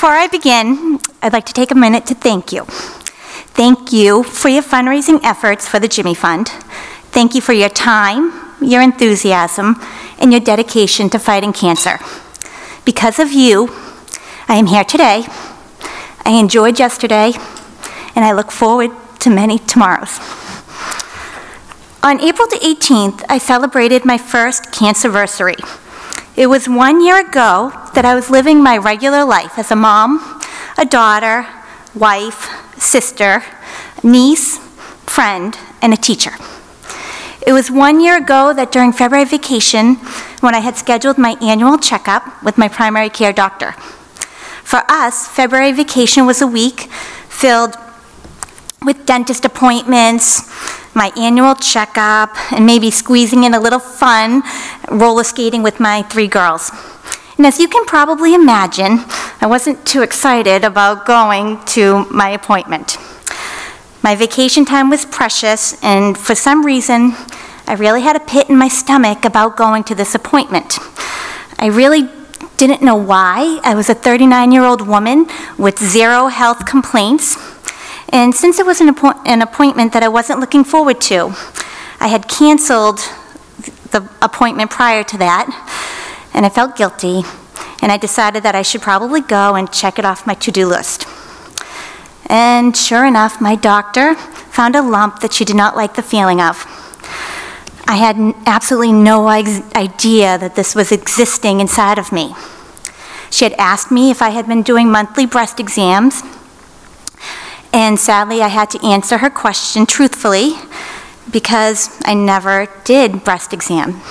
before I begin, I'd like to take a minute to thank you. Thank you for your fundraising efforts for the Jimmy Fund. Thank you for your time, your enthusiasm, and your dedication to fighting cancer. Because of you, I am here today. I enjoyed yesterday, and I look forward to many tomorrows. On April the 18th, I celebrated my first cancerversary. It was 1 year ago that I was living my regular life as a mom, a daughter, wife, sister, niece, friend, and a teacher. It was 1 year ago that during February vacation, when I had scheduled my annual checkup with my primary care doctor. For us, February vacation was a week filled with dentist appointments, my annual checkup, and maybe squeezing in a little fun roller skating with my 3 girls. And as you can probably imagine, I wasn't too excited about going to my appointment. My vacation time was precious, and for some reason, I really had a pit in my stomach about going to this appointment. I really didn't know why. I was a 39-year-old woman with 0 health complaints. And since it was an appointment that I wasn't looking forward to, I had canceled the appointment prior to that, and I felt guilty, and I decided that I should probably go and check it off my to-do list. And sure enough, my doctor found a lump that she did not like the feeling of. I had absolutely no idea that this was existing inside of me. She had asked me if I had been doing monthly breast exams, and sadly, I had to answer her question truthfully because I never did breast exam.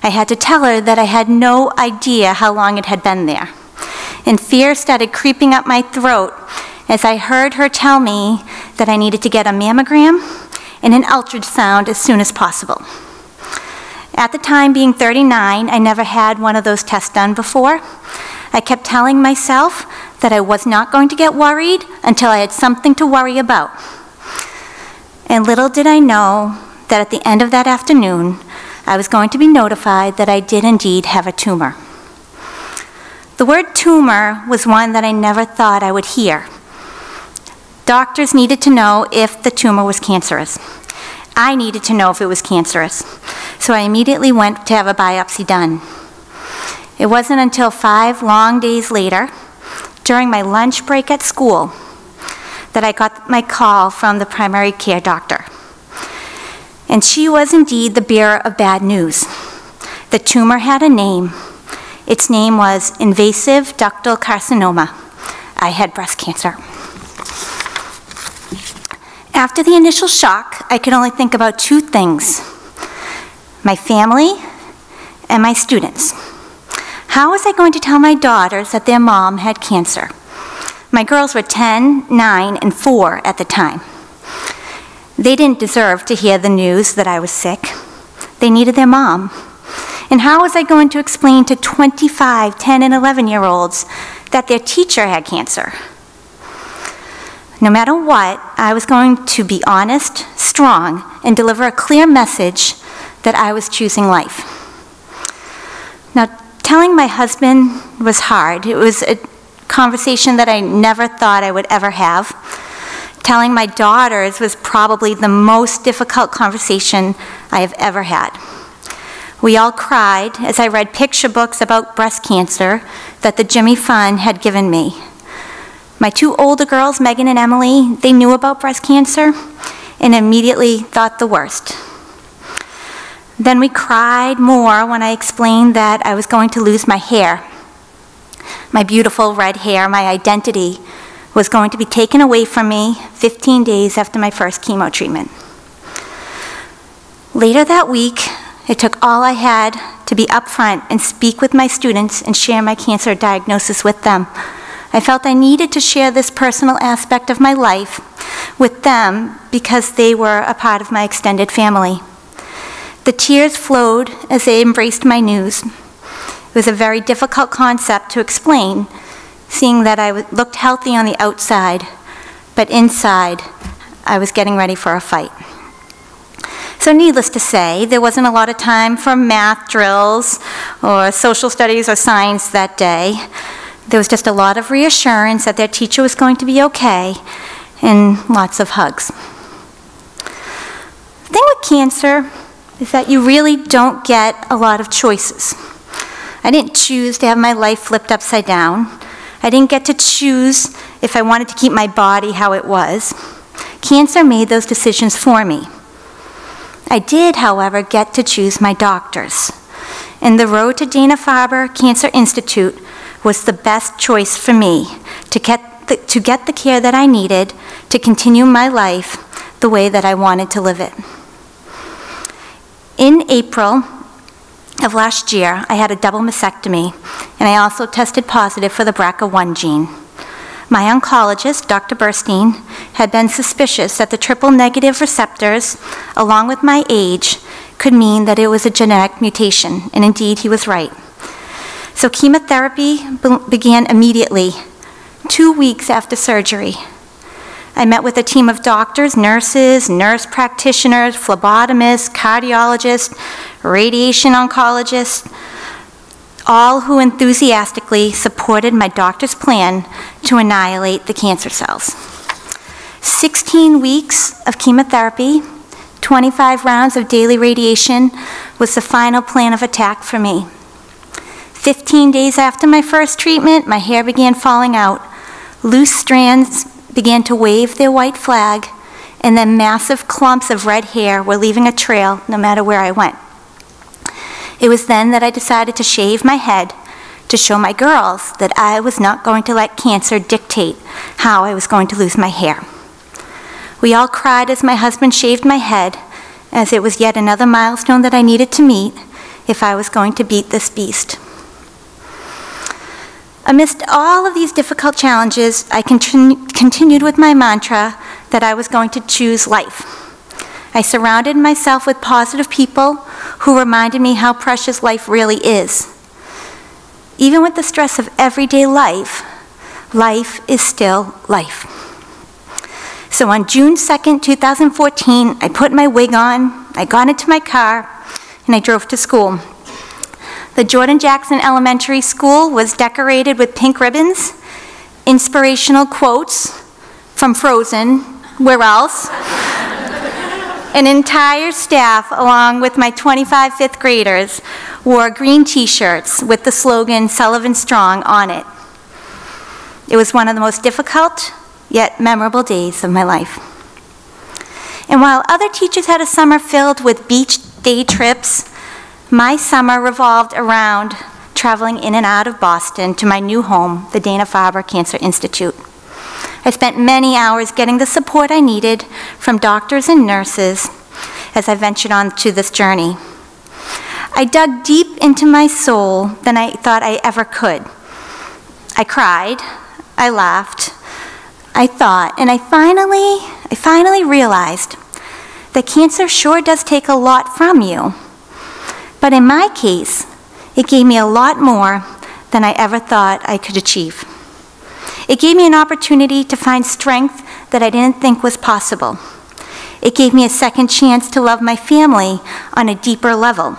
I had to tell her that I had no idea how long it had been there. And fear started creeping up my throat as I heard her tell me that I needed to get a mammogram and an ultrasound as soon as possible. At the time, being 39, I never had one of those tests done before. I kept telling myself that I was not going to get worried until I had something to worry about. And little did I know that at the end of that afternoon, I was going to be notified that I did indeed have a tumor. The word tumor was one that I never thought I would hear. Doctors needed to know if the tumor was cancerous. I needed to know if it was cancerous. So I immediately went to have a biopsy done. It wasn't until 5 long days later, during my lunch break at school, that I got my call from the primary care doctor. And she was indeed the bearer of bad news. The tumor had a name. Its name was invasive ductal carcinoma. I had breast cancer. After the initial shock, I could only think about 2 things: my family and my students. How was I going to tell my daughters that their mom had cancer? My girls were 10, 9, and 4 at the time. They didn't deserve to hear the news that I was sick. They needed their mom. And how was I going to explain to 25, 10, and 11-year-olds that their teacher had cancer? No matter what, I was going to be honest, strong, and deliver a clear message that I was choosing life. Now, telling my husband was hard. It was a conversation that I never thought I would ever have. Telling my daughters was probably the most difficult conversation I have ever had. We all cried as I read picture books about breast cancer that the Jimmy Fund had given me. My 2 older girls, Megan and Emily, they knew about breast cancer and immediately thought the worst. Then we cried more when I explained that I was going to lose my hair. My beautiful red hair, my identity, was going to be taken away from me 15 days after my first chemo treatment. Later that week, it took all I had to be upfront and speak with my students and share my cancer diagnosis with them. I felt I needed to share this personal aspect of my life with them because they were a part of my extended family. The tears flowed as they embraced my news. It was a very difficult concept to explain, seeing that I looked healthy on the outside, but inside, I was getting ready for a fight. So needless to say, there wasn't a lot of time for math drills or social studies or science that day. There was just a lot of reassurance that their teacher was going to be okay, and lots of hugs. The thing with cancer is that you really don't get a lot of choices. I didn't choose to have my life flipped upside down. I didn't get to choose if I wanted to keep my body how it was. Cancer made those decisions for me. I did, however, get to choose my doctors. And the road to Dana-Farber Cancer Institute was the best choice for me to get the care that I needed to continue my life the way that I wanted to live it. In April of last year, I had a double mastectomy, and I also tested positive for the BRCA1 gene. My oncologist, Dr. Burstein, had been suspicious that the triple-negative receptors, along with my age, could mean that it was a genetic mutation, and indeed he was right. So chemotherapy began immediately, 2 weeks after surgery. I met with a team of doctors, nurses, nurse practitioners, phlebotomists, cardiologists, radiation oncologists, all who enthusiastically supported my doctor's plan to annihilate the cancer cells. 16 weeks of chemotherapy, 25 rounds of daily radiation was the final plan of attack for me. 15 days after my first treatment, my hair began falling out. Loose strands began to wave their white flag, and then massive clumps of red hair were leaving a trail no matter where I went. It was then that I decided to shave my head to show my girls that I was not going to let cancer dictate how I was going to lose my hair. We all cried as my husband shaved my head, as it was yet another milestone that I needed to meet if I was going to beat this beast. Amidst all of these difficult challenges, I continued with my mantra that I was going to choose life. I surrounded myself with positive people who reminded me how precious life really is. Even with the stress of everyday life, life is still life. So on June 2nd, 2014, I put my wig on, I got into my car, and I drove to school. The Jordan Jackson Elementary School was decorated with pink ribbons, inspirational quotes from Frozen, where else? An entire staff, along with my 25 fifth graders, wore green t-shirts with the slogan "Sullivan Strong" on it. It was one of the most difficult, yet memorable days of my life. And while other teachers had a summer filled with beach day trips, my summer revolved around traveling in and out of Boston to my new home, the Dana-Farber Cancer Institute. I spent many hours getting the support I needed from doctors and nurses as I ventured on to this journey. I dug deep into my soul than I thought I ever could. I cried, I laughed, I thought, and I finally realized that cancer sure does take a lot from you. But in my case, it gave me a lot more than I ever thought I could achieve. It gave me an opportunity to find strength that I didn't think was possible. It gave me a second chance to love my family on a deeper level.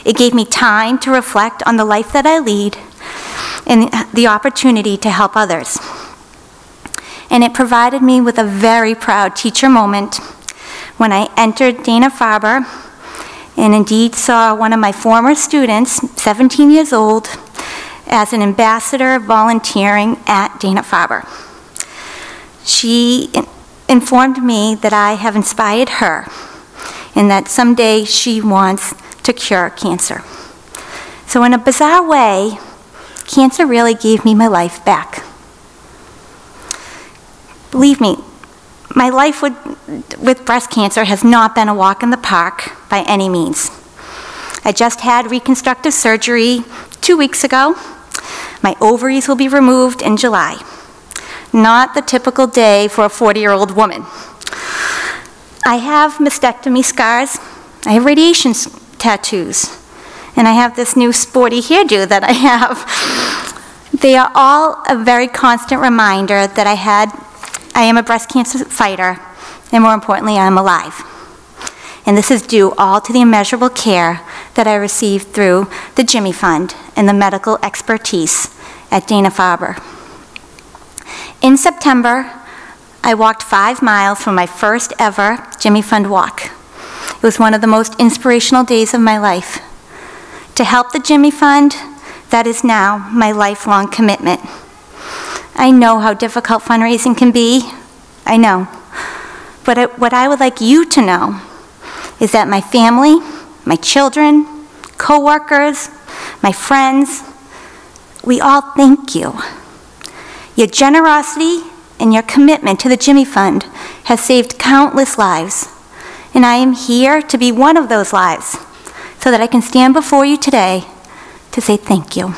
It gave me time to reflect on the life that I lead and the opportunity to help others. And it provided me with a very proud teacher moment when I entered Dana-Farber and indeed saw one of my former students, 17 years old, as an ambassador volunteering at Dana-Farber. She informed me that I have inspired her and that someday she wants to cure cancer. So in a bizarre way, cancer really gave me my life back. Believe me, my life with breast cancer has not been a walk in the park by any means. I just had reconstructive surgery 2 weeks ago. My ovaries will be removed in July. Not the typical day for a 40-year-old woman. I have mastectomy scars. I have radiation tattoos. And I have this new sporty hairdo that I have. They are all a very constant reminder that I am a breast cancer fighter, and more importantly, I am alive. And this is due all to the immeasurable care that I received through the Jimmy Fund and the medical expertise at Dana-Farber. In September, I walked 5 miles for my first ever Jimmy Fund walk. It was one of the most inspirational days of my life. To help the Jimmy Fund, that is now my lifelong commitment. I know how difficult fundraising can be. I know. But what I would like you to know is that my family, my children, co-workers, my friends, we all thank you. Your generosity and your commitment to the Jimmy Fund has saved countless lives, and I am here to be one of those lives so that I can stand before you today to say thank you.